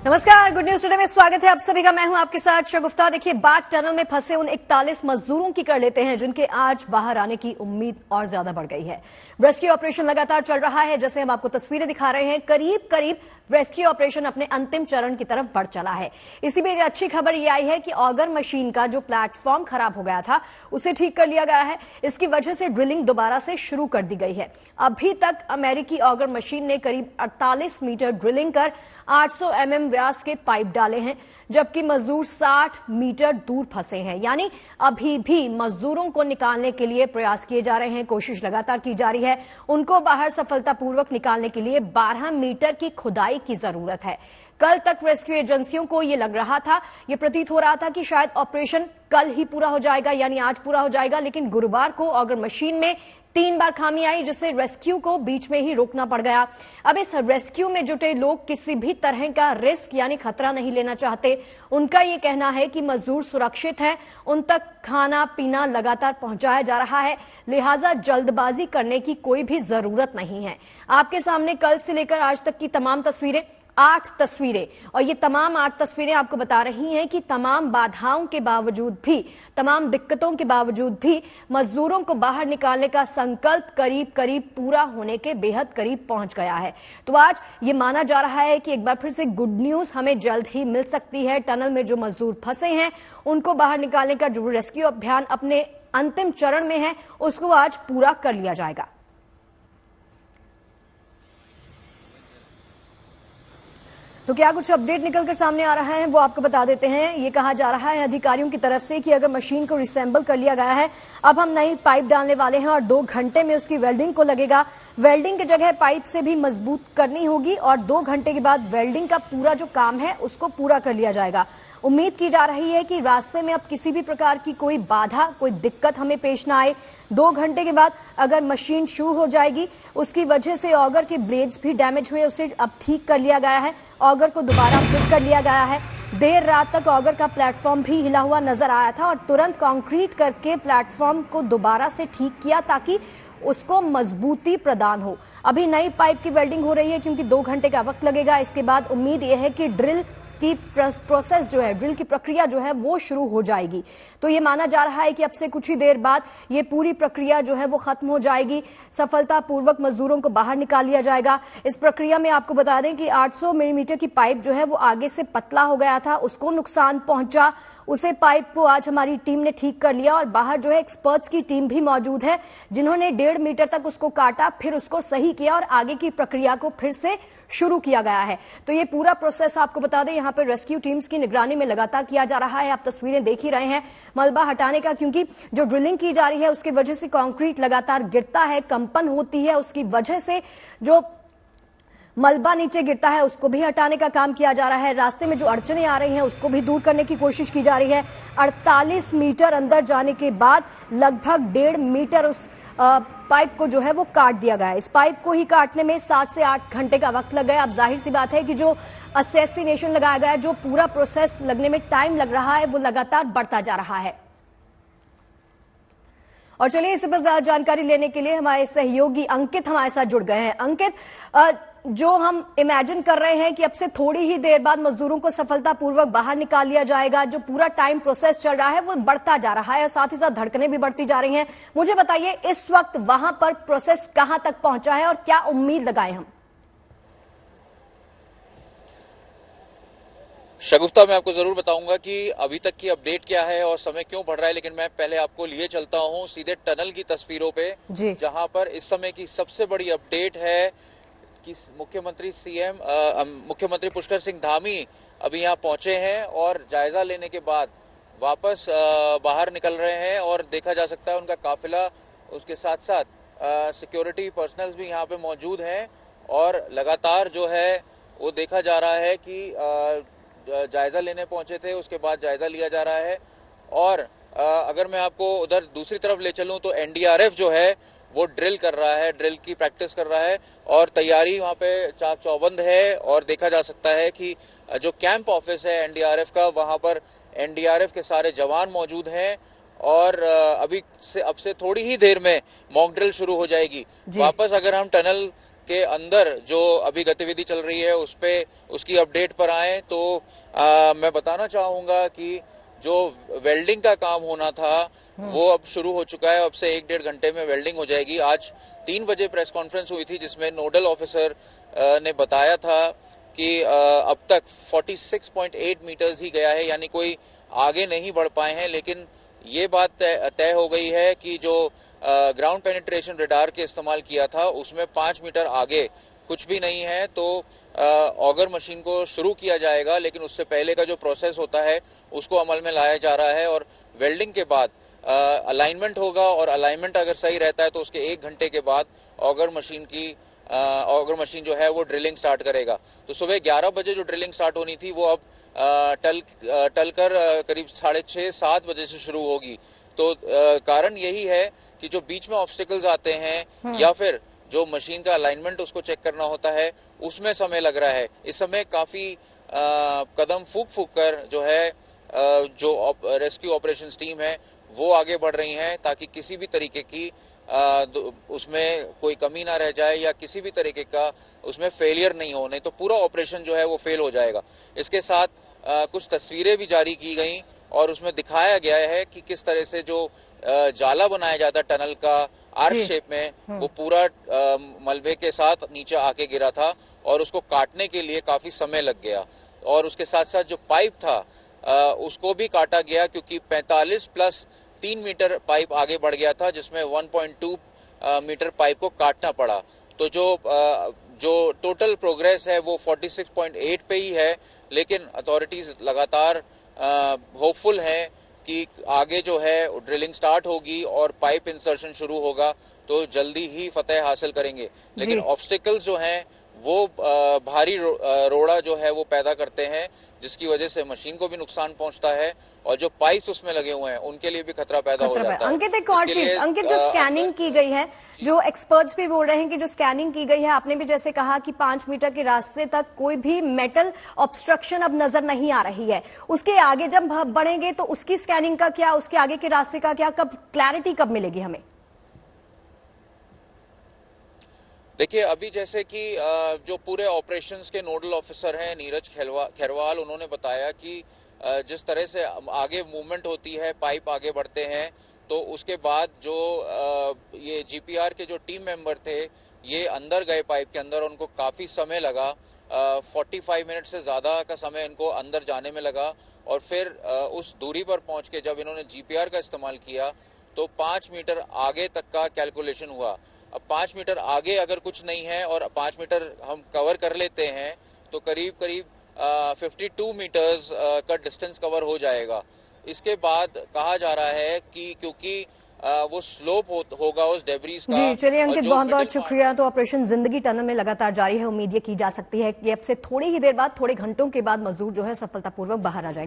नमस्कार, good news today में स्वागत है आप सभी का। मैं हूं आपके साथ शगुफ्ता। देखिए, बात टनल में फंसे उन 41 मजदूरों की कर लेते हैं जिनके आज बाहर आने की उम्मीद और ज्यादा बढ़ गई है। रेस्क्यू ऑपरेशन लगातार चल रहा है। जैसे हम आपको तस्वीरें दिखा रहे हैं, करीब करीब रेस्क्यू ऑपरेशन अपने अंतिम चरण की तरफ बढ़ चला है। इसी में अच्छी खबर यह आई है कि ऑगर मशीन का जो प्लेटफॉर्म खराब हो गया था उसे ठीक कर लिया गया है। इसकी वजह से ड्रिलिंग दोबारा से शुरू कर दी गई है। अभी तक अमेरिकी ऑगर मशीन ने करीब 48 मीटर ड्रिलिंग कर 800 mm व्यास के पाइप डाले हैं, जबकि मजदूर 60 मीटर दूर फंसे हैं। यानी अभी भी मजदूरों को निकालने के लिए प्रयास किए जा रहे हैं, कोशिश लगातार की जा रही है। उनको बाहर सफलतापूर्वक निकालने के लिए 12 मीटर की खुदाई की जरूरत है। कल तक रेस्क्यू एजेंसियों को ये लग रहा था, ये प्रतीत हो रहा था कि शायद ऑपरेशन कल ही पूरा हो जाएगा, यानी आज पूरा हो जाएगा, लेकिन गुरुवार को ऑगर मशीन में 3 बार खामी आई, जिससे रेस्क्यू को बीच में ही रोकना पड़ गया। अब इस रेस्क्यू में जुटे लोग किसी भी तरह का रिस्क यानी खतरा नहीं लेना चाहते। उनका ये कहना है कि मजदूर सुरक्षित हैं, उन तक खाना पीना लगातार पहुंचाया जा रहा है, लिहाजा जल्दबाजी करने की कोई भी जरूरत नहीं है। आपके सामने कल से लेकर आज तक की तमाम तस्वीरें, 8 तस्वीरें, और ये तमाम 8 तस्वीरें आपको बता रही हैं कि तमाम बाधाओं के बावजूद भी, तमाम दिक्कतों के बावजूद भी मजदूरों को बाहर निकालने का संकल्प करीब करीब पूरा होने के बेहद करीब पहुंच गया है। तो आज ये माना जा रहा है कि एक बार फिर से गुड न्यूज हमें जल्द ही मिल सकती है। टनल में जो मजदूर फंसे हैं उनको बाहर निकालने का जो रेस्क्यू अभियान अपने अंतिम चरण में है उसको आज पूरा कर लिया जाएगा। तो क्या कुछ अपडेट निकलकर सामने आ रहा है वो आपको बता देते हैं। ये कहा जा रहा है अधिकारियों की तरफ से कि अगर मशीन को रिसेंबल कर लिया गया है, अब हम नई पाइप डालने वाले हैं और 2 घंटे में उसकी वेल्डिंग को लगेगा। वेल्डिंग की जगह पाइप से भी मजबूत करनी होगी और 2 घंटे के बाद वेल्डिंग का पूरा जो काम है उसको पूरा कर लिया जाएगा। उम्मीद की जा रही है कि रास्ते में अब किसी भी प्रकार की कोई बाधा, कोई दिक्कत हमें पेश ना आए। 2 घंटे के बाद अगर मशीन शुरू हो जाएगी, उसकी वजह से ऑगर के ब्लेड्स भी डैमेज हुए, उसे अब ठीक कर लिया गया है। ऑगर को दोबारा फिट कर लिया गया है। देर रात तक ऑगर का प्लेटफॉर्म भी हिला हुआ नजर आया था और तुरंत कंक्रीट करके प्लेटफॉर्म को दोबारा से ठीक किया ताकि उसको मजबूती प्रदान हो। अभी नई पाइप की वेल्डिंग हो रही है क्योंकि 2 घंटे का वक्त लगेगा। इसके बाद उम्मीद यह है कि ड्रिल की प्रोसेस जो है, ड्रिल की प्रक्रिया जो है वो शुरू हो जाएगी। तो ये माना जा रहा है कि अब से कुछ ही देर बाद ये पूरी प्रक्रिया जो है वो खत्म हो जाएगी, सफलतापूर्वक मजदूरों को बाहर निकाल लिया जाएगा। इस प्रक्रिया में आपको बता दें कि 800 मिलीमीटर की पाइप जो है वो आगे से पतला हो गया था, उसको नुकसान पहुंचा। उसे पाइप को आज हमारी टीम ने ठीक कर लिया और बाहर जो है एक्सपर्ट्स की टीम भी मौजूद है जिन्होंने 1.5 मीटर तक उसको काटा, फिर उसको सही किया और आगे की प्रक्रिया को फिर से शुरू किया गया है। तो ये पूरा प्रोसेस आपको बता दें यहाँ पे रेस्क्यू टीम्स की निगरानी में लगातार किया जा रहा है। आप तस्वीरें देख ही रहे हैं मलबा हटाने का, क्योंकि जो ड्रिलिंग की जा रही है उसकी वजह से कंक्रीट लगातार गिरता है, कंपन होती है, उसकी वजह से जो मलबा नीचे गिरता है उसको भी हटाने का काम किया जा रहा है। रास्ते में जो अड़चने आ रही हैं उसको भी दूर करने की कोशिश की जा रही है। 48 मीटर अंदर जाने के बाद लगभग 1.5 मीटर उस पाइप को जो है वो काट दिया गया है। इस पाइप को ही काटने में 7 से 8 घंटे का वक्त लग गया। अब जाहिर सी बात है कि जो असेसिनेशन लगाया गया है, जो पूरा प्रोसेस लगने में टाइम लग रहा है, वो लगातार बढ़ता जा रहा है। और चलिए इस पर जानकारी लेने के लिए हमारे सहयोगी अंकित हमारे साथ जुड़ गए हैं। अंकित, जो हम इमेजिन कर रहे हैं कि अब से थोड़ी ही देर बाद मजदूरों को सफलतापूर्वक बाहर निकाल लिया जाएगा, जो पूरा टाइम प्रोसेस चल रहा है वो बढ़ता जा रहा है और साथ ही साथ धड़कनें भी बढ़ती जा रही हैं। मुझे बताइए इस वक्त वहां पर प्रोसेस कहां तक पहुंचा है और क्या उम्मीद लगाए हम? शगुफ्ता, मैं आपको जरूर बताऊंगा कि अभी तक की अपडेट क्या है और समय क्यों बढ़ रहा है, लेकिन मैं पहले आपको लिए चलता हूं सीधे टनल की तस्वीरों पे, जहां पर इस समय की सबसे बड़ी अपडेट है कि मुख्यमंत्री पुष्कर सिंह धामी अभी यहाँ पहुंचे हैं और जायजा लेने के बाद वापस बाहर निकल रहे हैं और देखा जा सकता है उनका काफिला, उसके साथ साथ सिक्योरिटी पर्सनल्स भी यहाँ पे मौजूद हैं और लगातार जो है वो देखा जा रहा है कि जायजा लेने पहुंचे थे, उसके बाद जायजा लिया जा रहा है। और अगर मैं आपको उधर दूसरी तरफ ले चलूं तो एनडीआरएफ जो है वो ड्रिल कर रहा है, ड्रिल की प्रैक्टिस कर रहा है और तैयारी वहां पे चाक चौबंद है। और देखा जा सकता है कि जो कैंप ऑफिस है एनडीआरएफ का, वहां पर एनडीआरएफ के सारे जवान मौजूद हैं और अब से थोड़ी ही देर में मॉक ड्रिल शुरू हो जाएगी। वापस अगर हम टनल के अंदर जो अभी गतिविधि चल रही है उस पे उसकी अपडेट पर आए तो मैं बताना चाहूंगा कि जो वेल्डिंग का काम होना था वो अब शुरू हो चुका है। अब से 1-1.5 घंटे में वेल्डिंग हो जाएगी। आज 3 बजे प्रेस कॉन्फ्रेंस हुई थी जिसमें नोडल ऑफिसर ने बताया था कि अब तक 46.8 मीटर्स ही गया है, यानी कोई आगे नहीं बढ़ पाए हैं। लेकिन ये बात तय हो गई है कि जो ग्राउंड पेनिट्रेशन रडार के इस्तेमाल किया था उसमें 5 मीटर आगे कुछ भी नहीं है, तो ऑगर मशीन को शुरू किया जाएगा। लेकिन उससे पहले का जो प्रोसेस होता है उसको अमल में लाया जा रहा है और वेल्डिंग के बाद अलाइनमेंट होगा और अलाइनमेंट अगर सही रहता है तो उसके 1 घंटे के बाद ऑगर मशीन जो है वो ड्रिलिंग स्टार्ट करेगा। तो सुबह 11 बजे जो ड्रिलिंग स्टार्ट होनी थी वो अब टलकर करीब 6:30-7 बजे से शुरू होगी। तो कारण यही है कि जो बीच में ऑब्स्टिकल्स आते हैं या फिर जो मशीन का अलाइनमेंट उसको चेक करना होता है उसमें समय लग रहा है। इस समय काफी कदम फूक कर जो है जो रेस्क्यू ऑपरेशंस टीम है वो आगे बढ़ रही हैं ताकि किसी भी तरीके की उसमें कोई कमी ना रह जाए या किसी भी तरीके का उसमें फेलियर नहीं हो, नहीं तो पूरा ऑपरेशन जो है वो फेल हो जाएगा। इसके साथ कुछ तस्वीरें भी जारी की गई और उसमें दिखाया गया है कि किस तरह से जो जाला बनाया जाता है टनल का आर्क शेप में वो पूरा मलबे के साथ नीचे आके गिरा था और उसको काटने के लिए काफी समय लग गया। और उसके साथ साथ जो पाइप था उसको भी काटा गया क्योंकि 45 प्लस 3 मीटर पाइप आगे बढ़ गया था जिसमें 1.2 मीटर पाइप को काटना पड़ा। तो जो टोटल प्रोग्रेस है वो 46.8 पे ही है, लेकिन अथॉरिटीज लगातार होपफुल हैं कि आगे जो है ड्रिलिंग स्टार्ट होगी और पाइप इंसर्शन शुरू होगा तो जल्दी ही फतेह हासिल करेंगे। लेकिन ऑब्स्टिकल्स जो हैं वो भारी रोड़ा जो है वो पैदा करते हैं जिसकी वजह से मशीन को भी नुकसान पहुंचता है और जो पाइप्स उसमें लगे हुए हैं उनके लिए भी खतरा पैदा हो जाता है। अंकित, एक और चीज, अंकित, जो स्कैनिंग की गई है, जो एक्सपर्ट्स भी बोल रहे हैं कि जो स्कैनिंग की गई है, आपने भी जैसे कहा कि 5 मीटर के रास्ते तक कोई भी मेटल ऑब्स्ट्रक्शन अब नजर नहीं आ रही है। उसके आगे जब बढ़ेंगे तो उसकी स्कैनिंग का क्या, उसके आगे के रास्ते का क्या, कब क्लैरिटी कब मिलेगी हमें? देखिए, अभी जैसे कि जो पूरे ऑपरेशंस के नोडल ऑफिसर हैं नीरज खैरवाल, उन्होंने बताया कि जिस तरह से आगे मूवमेंट होती है, पाइप आगे बढ़ते हैं, तो उसके बाद जो ये जीपीआर के जो टीम मेंबर थे ये अंदर गए पाइप के अंदर, उनको काफी समय लगा, 45 मिनट से ज्यादा का समय इनको अंदर जाने में लगा और फिर उस दूरी पर पहुंच के जब इन्होंने जीपीआर का इस्तेमाल किया तो 5 मीटर आगे तक का कैलकुलेशन हुआ। अब 5 मीटर आगे अगर कुछ नहीं है और 5 मीटर हम कवर कर लेते हैं तो करीब 52 मीटर्स का डिस्टेंस कवर हो जाएगा। इसके बाद कहा जा रहा है कि क्योंकि वो स्लोप होगा उस डेब्रीज का। जी चलिए अंकित, बहुत बहुत शुक्रिया। तो ऑपरेशन जिंदगी टनल में लगातार जारी है। उम्मीद ये की जा सकती है कि अब से थोड़ी ही देर बाद, थोड़े घंटों के बाद मजदूर जो है सफलतापूर्वक बाहर आ जाएंगे।